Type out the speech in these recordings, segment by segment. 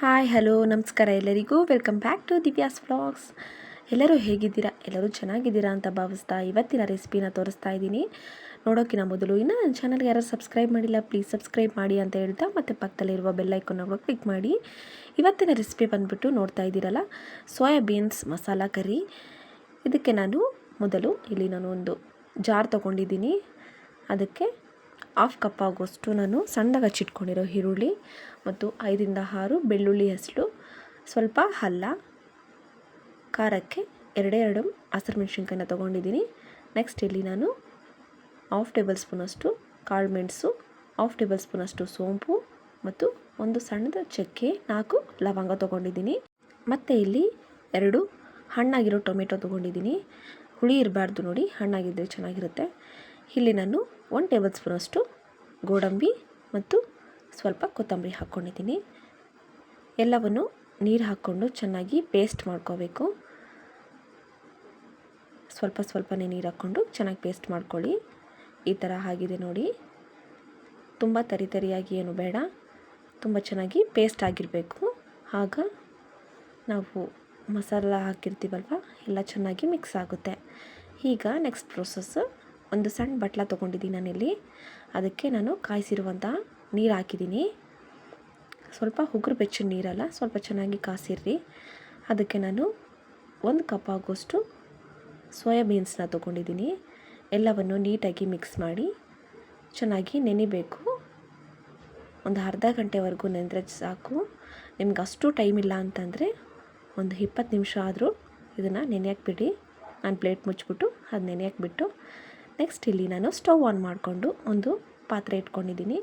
Hi hello ನಮಸ್ಕಾರ ಎಲ್ಲರಿಗೂ welcome back to Divya's vlogs. ಎಲ್ಲರೂ ಹೇಗಿದ್ದೀರಾ? ಎಲ್ಲರೂ ಚೆನ್ನಾಗಿದ್ದೀರಾ ಅಂತ ಭಾವಿಸ್ತಾ ಇವತ್ತಿನ ರೆಸಿಪಿನ ತೋರಿಸ್ತಾ ಇದ್ದೀನಿ. ನೋಡೋಕ್ಕಿಂತ ಮೊದಲು ಇನ್ನೂ ನನ್ನ ಚಾನಲ್ಗೆ ಯಾರು ಸಬ್ಸ್ಕ್ರೈಬ್ ಮಾಡಿಲ್ಲ ಪ್ಲೀಸ್ ಸಬ್ಸ್ಕ್ರೈಬ್ ಮಾಡಿ ಅಂತ ಹೇಳ್ತಾ ಮತ್ತು ಪಕ್ಕದಲ್ಲಿರುವ ಬೆಲ್ ಐಕಾನ್ ಕೂಡ ಕ್ಲಿಕ್ ಮಾಡಿ. ಇವತ್ತಿನ ರೆಸಿಪಿ ಬಂದುಬಿಟ್ಟು ನೋಡ್ತಾ ಇದ್ದೀರಲ್ಲ, ಸೋಯಾಬೀನ್ಸ್ ಮಸಾಲ ಕರಿ. ಇದಕ್ಕೆ ನಾನು ಮೊದಲು ಇಲ್ಲಿ ಒಂದು ಜಾರ್ ತೊಗೊಂಡಿದ್ದೀನಿ. ಅದಕ್ಕೆ 1/2 ಕಪ್ ಆಗೋಷ್ಟು ನಾನು ಸಣ್ಣದಾಗಿ ಹಚ್ಚಿಟ್ಕೊಂಡಿರೋ ಈರುಳ್ಳಿ ಮತ್ತು 5ರಿಂದ 6 ಬೆಳ್ಳುಳ್ಳಿ ಹೆಸರು, ಸ್ವಲ್ಪ ಅಲ್ಲ, ಖಾರಕ್ಕೆ 2 ಹಸಿರು ಮೆಣಸಿನ್ಕಾಯಿನ ತೊಗೊಂಡಿದ್ದೀನಿ. ನೆಕ್ಸ್ಟ್ ಇಲ್ಲಿ ನಾನು 1/2 ಟೇಬಲ್ ಸ್ಪೂನಷ್ಟು ಕಾಳು ಮೆಣಸು, 1/2 ಟೇಬಲ್ ಸ್ಪೂನಷ್ಟು ಸೋಂಪು ಮತ್ತು ಒಂದು ಸಣ್ಣದ ಚಕ್ಕೆ, 4 ಲವಂಗ ತೊಗೊಂಡಿದ್ದೀನಿ. ಮತ್ತು ಇಲ್ಲಿ 2 ಹಣ್ಣಾಗಿರೋ ಟೊಮೆಟೊ ತೊಗೊಂಡಿದ್ದೀನಿ. ಹುಳಿ ಇರಬಾರ್ದು ನೋಡಿ, ಹಣ್ಣಾಗಿದ್ದರೆ ಚೆನ್ನಾಗಿರುತ್ತೆ. ಇಲ್ಲಿ ನಾನು 1 ಟೇಬಲ್ ಸ್ಪೂನಷ್ಟು ಗೋಡಂಬಿ ಮತ್ತು ಸ್ವಲ್ಪ ಕೊತ್ತಂಬರಿ ಹಾಕ್ಕೊಂಡಿದ್ದೀನಿ. ಎಲ್ಲವನ್ನು ನೀರು ಹಾಕ್ಕೊಂಡು ಚೆನ್ನಾಗಿ ಪೇಸ್ಟ್ ಮಾಡ್ಕೋಬೇಕು. ಸ್ವಲ್ಪನೇ ನೀರು ಹಾಕ್ಕೊಂಡು ಚೆನ್ನಾಗಿ ಪೇಸ್ಟ್ ಮಾಡ್ಕೊಳ್ಳಿ. ಈ ಥರ ಆಗಿದೆ ನೋಡಿ. ತುಂಬ ತರಿಯಾಗಿ ಏನು ಬೇಡ, ತುಂಬ ಚೆನ್ನಾಗಿ ಪೇಸ್ಟ್ ಆಗಿರಬೇಕು. ಆಗ ನಾವು ಮಸಾಲ ಹಾಕಿರ್ತೀವಲ್ವ ಎಲ್ಲ ಚೆನ್ನಾಗಿ ಮಿಕ್ಸ್ ಆಗುತ್ತೆ. ಈಗ ನೆಕ್ಸ್ಟ್ ಪ್ರೊಸೆಸ್, ಒಂದು ಸಣ್ಣ ಬಟ್ಲ ತೊಗೊಂಡಿದ್ದೀನಿ ನಾನಿಲ್ಲಿ. ಅದಕ್ಕೆ ನಾನು ಕಾಯಿಸಿರುವಂಥ ನೀರು ಹಾಕಿದ್ದೀನಿ. ಸ್ವಲ್ಪ ಉಗುರು ಬೆಚ್ಚ ನೀರಲ್ಲ, ಸ್ವಲ್ಪ ಚೆನ್ನಾಗಿ ಕಾಸಿರ್ರಿ. ಅದಕ್ಕೆ ನಾನು 1 ಕಪ್ ಆಗೋಷ್ಟು ಸೋಯಾಬೀನ್ಸ್ನ ತೊಗೊಂಡಿದ್ದೀನಿ. ಎಲ್ಲವನ್ನು ನೀಟಾಗಿ ಮಿಕ್ಸ್ ಮಾಡಿ ಚೆನ್ನಾಗಿ ನೆನಿಬೇಕು. ಒಂದು ಅರ್ಧ ಗಂಟೆವರೆಗೂ ನೆನೆದ್ರೆ ಸಾಕು. ನಿಮ್ಗೆ ಅಷ್ಟು ಟೈಮ್ ಇಲ್ಲ ಅಂತಂದರೆ ಒಂದು 20 ನಿಮಿಷ ಆದರೂ ಇದನ್ನು ನೆನೆಯಕ್ಕೆ ಬಿಡಿ. ನಾನು ಪ್ಲೇಟ್ ಮುಚ್ಚಿಬಿಟ್ಟು ಅದು ನೆನೆಯಕ್ಕೆ ಬಿಟ್ಟು ನೆಕ್ಸ್ಟ್ ಇಲ್ಲಿ ನಾನು ಸ್ಟವ್ ಆನ್ ಮಾಡಿಕೊಂಡು ಒಂದು ಪಾತ್ರೆ ಇಟ್ಕೊಂಡಿದ್ದೀನಿ.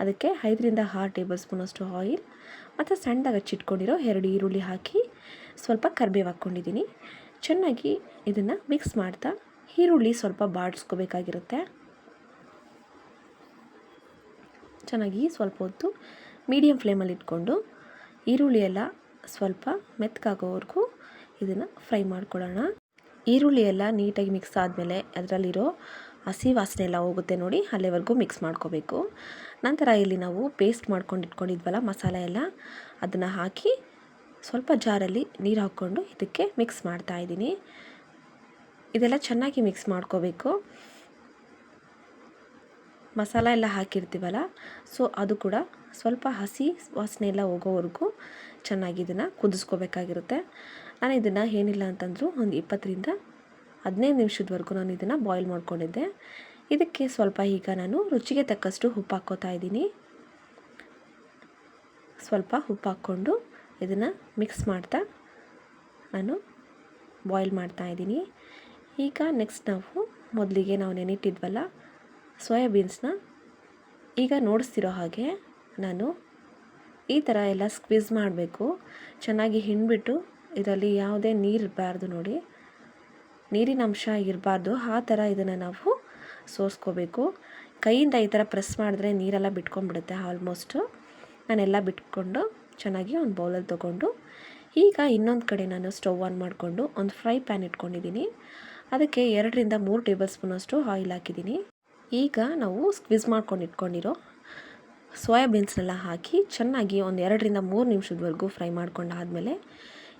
ಅದಕ್ಕೆ 5ರಿಂದ 6 ಟೇಬಲ್ ಸ್ಪೂನಷ್ಟು ಆಯಿಲ್ ಮತ್ತು ಸಣ್ಣದಾಗಿ ಹಚ್ಚಿಟ್ಕೊಂಡಿರೋ 2 ಈರುಳ್ಳಿ ಹಾಕಿ ಸ್ವಲ್ಪ ಕರಿಬೇವು ಹಾಕ್ಕೊಂಡಿದ್ದೀನಿ. ಚೆನ್ನಾಗಿ ಇದನ್ನು ಮಿಕ್ಸ್ ಮಾಡ್ತಾ ಈರುಳ್ಳಿ ಸ್ವಲ್ಪ ಬಾಡಿಸ್ಕೋಬೇಕಾಗಿರುತ್ತೆ. ಚೆನ್ನಾಗಿ ಸ್ವಲ್ಪ ಹೊತ್ತು ಮೀಡಿಯಮ್ ಫ್ಲೇಮಲ್ಲಿ ಇಟ್ಕೊಂಡು ಈರುಳ್ಳಿ ಎಲ್ಲ ಸ್ವಲ್ಪ ಮೆತ್ತಗಾಗೋವರೆಗೂ ಇದನ್ನು ಫ್ರೈ ಮಾಡ್ಕೊಳ್ಳೋಣ. ಈರುಳ್ಳಿ ಎಲ್ಲ ನೀಟಾಗಿ ಮಿಕ್ಸ್ ಆದಮೇಲೆ ಅದರಲ್ಲಿರೋ ಹಸಿ ವಾಸನೆ ಎಲ್ಲ ಹೋಗುತ್ತೆ ನೋಡಿ, ಅಲ್ಲಿವರೆಗೂ ಮಿಕ್ಸ್ ಮಾಡ್ಕೋಬೇಕು. ನಂತರ ಇಲ್ಲಿ ನಾವು ಪೇಸ್ಟ್ ಮಾಡ್ಕೊಂಡು ಇಟ್ಕೊಂಡಿದ್ವಲ್ಲ ಮಸಾಲೆ ಎಲ್ಲ, ಅದನ್ನು ಹಾಕಿ ಸ್ವಲ್ಪ ಜಾರಲ್ಲಿ ನೀರು ಹಾಕ್ಕೊಂಡು ಇದಕ್ಕೆ ಮಿಕ್ಸ್ ಮಾಡ್ತಾಯಿದ್ದೀನಿ. ಇದೆಲ್ಲ ಚೆನ್ನಾಗಿ ಮಿಕ್ಸ್ ಮಾಡ್ಕೋಬೇಕು. ಮಸಾಲ ಎಲ್ಲ ಹಾಕಿರ್ತೀವಲ್ಲ, ಸೊ ಅದು ಕೂಡ ಸ್ವಲ್ಪ ಹಸಿ ವಾಸನೆ ಎಲ್ಲ ಹೋಗೋವರೆಗೂ ಚೆನ್ನಾಗಿ ಇದನ್ನು ಕುದಿಸ್ಕೋಬೇಕಾಗಿರುತ್ತೆ. ನಾನು ಇದನ್ನು ಏನಿಲ್ಲ ಅಂತಂದರೂ ಒಂದು 20ರಿಂದ 15 ನಿಮಿಷದವರೆಗೂ ನಾನು ಇದನ್ನು ಬಾಯ್ಲ್ ಮಾಡ್ಕೊಂಡಿದ್ದೆ. ಇದಕ್ಕೆ ಸ್ವಲ್ಪ ಈಗ ನಾನು ರುಚಿಗೆ ತಕ್ಕಷ್ಟು ಉಪ್ಪು ಹಾಕ್ಕೋತಾ ಇದ್ದೀನಿ. ಸ್ವಲ್ಪ ಉಪ್ಪು ಹಾಕ್ಕೊಂಡು ಇದನ್ನು ಮಿಕ್ಸ್ ಮಾಡ್ತಾ ನಾನು ಬಾಯ್ಲ್ ಮಾಡ್ತಾಯಿದ್ದೀನಿ. ಈಗ ನೆಕ್ಸ್ಟ್ ನಾವು ಮೊದಲಿಗೆ ನಾವು ನೆನಿಟ್ಟಿದ್ವಲ್ಲ ಸೋಯಾಬೀನ್ಸ್ನ, ಈಗ ನೋಡಿಸ್ತಿರೋ ಹಾಗೆ ನಾನು ಈ ಥರ ಎಲ್ಲ ಸ್ಕ್ವಿಝ್ ಮಾಡಬೇಕು. ಚೆನ್ನಾಗಿ ಹಿಂಡ್ಬಿಟ್ಟು ಇದರಲ್ಲಿ ಯಾವುದೇ ನೀರು ಇರಬಾರ್ದು ನೋಡಿ, ನೀರಿನ ಅಂಶ ಇರಬಾರ್ದು. ಆ ಥರ ಇದನ್ನು ನಾವು ಸೋಸ್ಕೋಬೇಕು. ಕೈಯಿಂದ ಈ ಥರ ಪ್ರೆಸ್ ಮಾಡಿದ್ರೆ ನೀರೆಲ್ಲ ಬಿಟ್ಕೊಂಡ್ಬಿಡುತ್ತೆ ಆಲ್ಮೋಸ್ಟು. ನಾನೆಲ್ಲ ಬಿಟ್ಕೊಂಡು ಚೆನ್ನಾಗಿ ಒಂದು ಬೌಲಲ್ಲಿ ತೊಗೊಂಡು ಈಗ ಇನ್ನೊಂದು ಕಡೆ ನಾನು ಸ್ಟವ್ ಆನ್ ಮಾಡಿಕೊಂಡು ಒಂದು ಫ್ರೈ ಪ್ಯಾನ್ ಇಟ್ಕೊಂಡಿದ್ದೀನಿ. ಅದಕ್ಕೆ 2ರಿಂದ 3 ಟೇಬಲ್ ಸ್ಪೂನಷ್ಟು ಆಯಿಲ್ ಹಾಕಿದ್ದೀನಿ. ಈಗ ನಾವು ಸ್ಕ್ವಿಝ್ ಮಾಡ್ಕೊಂಡು ಇಟ್ಕೊಂಡಿರೋ ಸೋಯಾಬೀನ್ಸ್ನೆಲ್ಲ ಹಾಕಿ ಚೆನ್ನಾಗಿ ಒಂದು 2ರಿಂದ 3 ನಿಮಿಷದವರೆಗೂ ಫ್ರೈ ಮಾಡ್ಕೊಂಡಾದಮೇಲೆ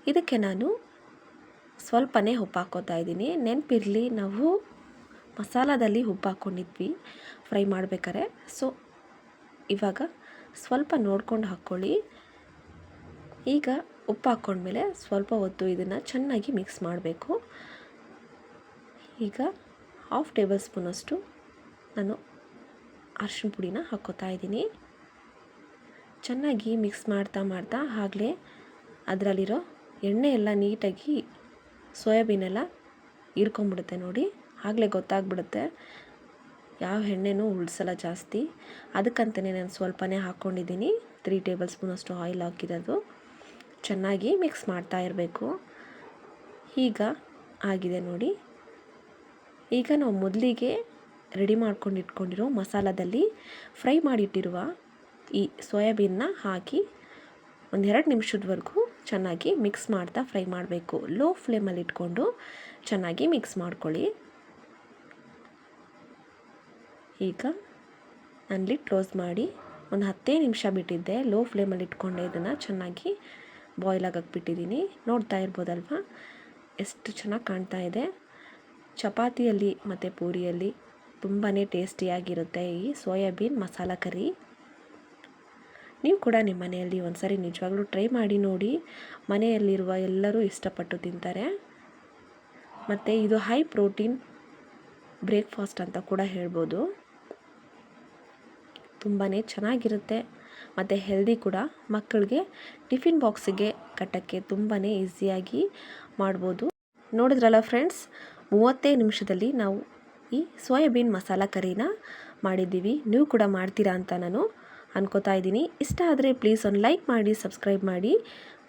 ಇದಕ್ಕೆ ನಾನು ಸ್ವಲ್ಪನೇ ಉಪ್ಪು ಹಾಕ್ಕೋತಾ ಇದ್ದೀನಿ. ನೆನಪಿರಲಿ, ನಾವು ಮಸಾಲದಲ್ಲಿ ಉಪ್ಪು ಹಾಕ್ಕೊಂಡಿದ್ವಿ ಫ್ರೈ ಮಾಡಬೇಕಾದ್ರೆ, ಸೊ ಇವಾಗ ಸ್ವಲ್ಪ ನೋಡ್ಕೊಂಡು ಹಾಕ್ಕೊಳ್ಳಿ. ಈಗ ಉಪ್ಪು ಹಾಕ್ಕೊಂಡ್ಮೇಲೆ ಸ್ವಲ್ಪ ಹೊತ್ತು ಇದನ್ನು ಚೆನ್ನಾಗಿ ಮಿಕ್ಸ್ ಮಾಡಬೇಕು. ಈಗ 1/2 ಟೇಬಲ್ ಸ್ಪೂನಷ್ಟು ನಾನು ಅರಿಶಿನ ಪುಡಿನ ಹಾಕ್ಕೋತಾ ಇದ್ದೀನಿ. ಚೆನ್ನಾಗಿ ಮಿಕ್ಸ್ ಮಾಡ್ತಾ ಆಗಲೇ ಅದರಲ್ಲಿರೋ ಎಣ್ಣೆ ಎಲ್ಲ ನೀಟಾಗಿ ಸೋಯಾಬೀನೆಲ್ಲ ಹೀರ್ಕೊಂಬಿಡುತ್ತೆ ನೋಡಿ. ಆಗಲೇ ಗೊತ್ತಾಗ್ಬಿಡುತ್ತೆ, ಯಾವ ಎಣ್ಣೆನೂ ಉಳಿಸಲ್ಲ ಜಾಸ್ತಿ. ಅದಕ್ಕಂತಲೇ ನಾನು ಸ್ವಲ್ಪನೇ ಹಾಕ್ಕೊಂಡಿದ್ದೀನಿ. 3 ಟೇಬಲ್ ಸ್ಪೂನಷ್ಟು ಆಯಿಲ್ ಹಾಕಿರೋದು. ಚೆನ್ನಾಗಿ ಮಿಕ್ಸ್ ಮಾಡ್ತಾ ಇರಬೇಕು. ಈಗ ಆಗಿದೆ ನೋಡಿ. ಈಗ ನಾವು ಮೊದಲಿಗೆ ರೆಡಿ ಮಾಡ್ಕೊಂಡು ಇಟ್ಕೊಂಡಿರೋ ಮಸಾಲದಲ್ಲಿ ಫ್ರೈ ಮಾಡಿಟ್ಟಿರುವ ಈ ಸೋಯಾಬೀನ್ನ ಹಾಕಿ ಒಂದು 2 ನಿಮಿಷದವರೆಗೂ ಚೆನ್ನಾಗಿ ಮಿಕ್ಸ್ ಮಾಡ್ತಾ ಫ್ರೈ ಮಾಡಬೇಕು. ಲೋ ಫ್ಲೇಮಲ್ಲಿ ಇಟ್ಕೊಂಡು ಚೆನ್ನಾಗಿ ಮಿಕ್ಸ್ ಮಾಡ್ಕೊಳ್ಳಿ. ಈಗ ನಾನು ಲಿಡ್ ಕ್ಲೋಸ್ ಮಾಡಿ ಒಂದು 10 ನಿಮಿಷ ಬಿಟ್ಟಿದ್ದೆ. ಲೋ ಫ್ಲೇಮಲ್ಲಿ ಇಟ್ಕೊಂಡೆ ಇದನ್ನು ಚೆನ್ನಾಗಿ ಬಾಯ್ಲ್ ಆಗಕ್ಕೆ ಬಿಟ್ಟಿದ್ದೀನಿ. ನೋಡ್ತಾ ಇರ್ಬೋದಲ್ವ ಎಷ್ಟು ಚೆನ್ನಾಗಿ ಕಾಣ್ತಾ ಇದೆ. ಚಪಾತಿಯಲ್ಲಿ ಮತ್ತು ಪೂರಿಯಲ್ಲಿ ತುಂಬಾ ಟೇಸ್ಟಿಯಾಗಿರುತ್ತೆ ಈ ಸೋಯಾಬೀನ್ ಮಸಾಲ ಕರಿ. ನೀವು ಕೂಡ ನಿಮ್ಮ ಮನೆಯಲ್ಲಿ ಒಂದ್ಸರಿ ನಿಜವಾಗ್ಲೂ ಟ್ರೈ ಮಾಡಿ ನೋಡಿ. ಮನೆಯಲ್ಲಿರುವ ಎಲ್ಲರೂ ಇಷ್ಟಪಟ್ಟು ತಿಂತಾರೆ. ಮತ್ತು ಇದು ಹೈ ಪ್ರೋಟೀನ್ ಬ್ರೇಕ್ಫಾಸ್ಟ್ ಅಂತ ಕೂಡ ಹೇಳ್ಬೋದು. ತುಂಬಾ ಚೆನ್ನಾಗಿರುತ್ತೆ ಮತ್ತು ಹೆಲ್ದಿ ಕೂಡ. ಮಕ್ಕಳಿಗೆ ಟಿಫಿನ್ ಬಾಕ್ಸಿಗೆ ಕಟ್ಟೋಕ್ಕೆ ತುಂಬಾ ಈಸಿಯಾಗಿ ಮಾಡ್ಬೋದು. ನೋಡಿದ್ರಲ್ಲ ಫ್ರೆಂಡ್ಸ್, 30 ನಿಮಿಷದಲ್ಲಿ ನಾವು ಈ ಸೋಯಾಬೀನ್ ಮಸಾಲ ಕರಿನ ಮಾಡಿದ್ದೀವಿ. ನೀವು ಕೂಡ ಮಾಡ್ತೀರಾ ಅಂತ ನಾನು ಅನ್ಕೋತಾ ಇದ್ದೀನಿ. ಇಷ್ಟ ಆದರೆ ಪ್ಲೀಸ್ ಒಂದು ಲೈಕ್ ಮಾಡಿ, ಸಬ್ಸ್ಕ್ರೈಬ್ ಮಾಡಿ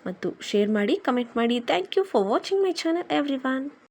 ಮತ್ತು ಶೇರ್ ಮಾಡಿ, ಕಮೆಂಟ್ ಮಾಡಿ. Thank you for watching my channel everyone.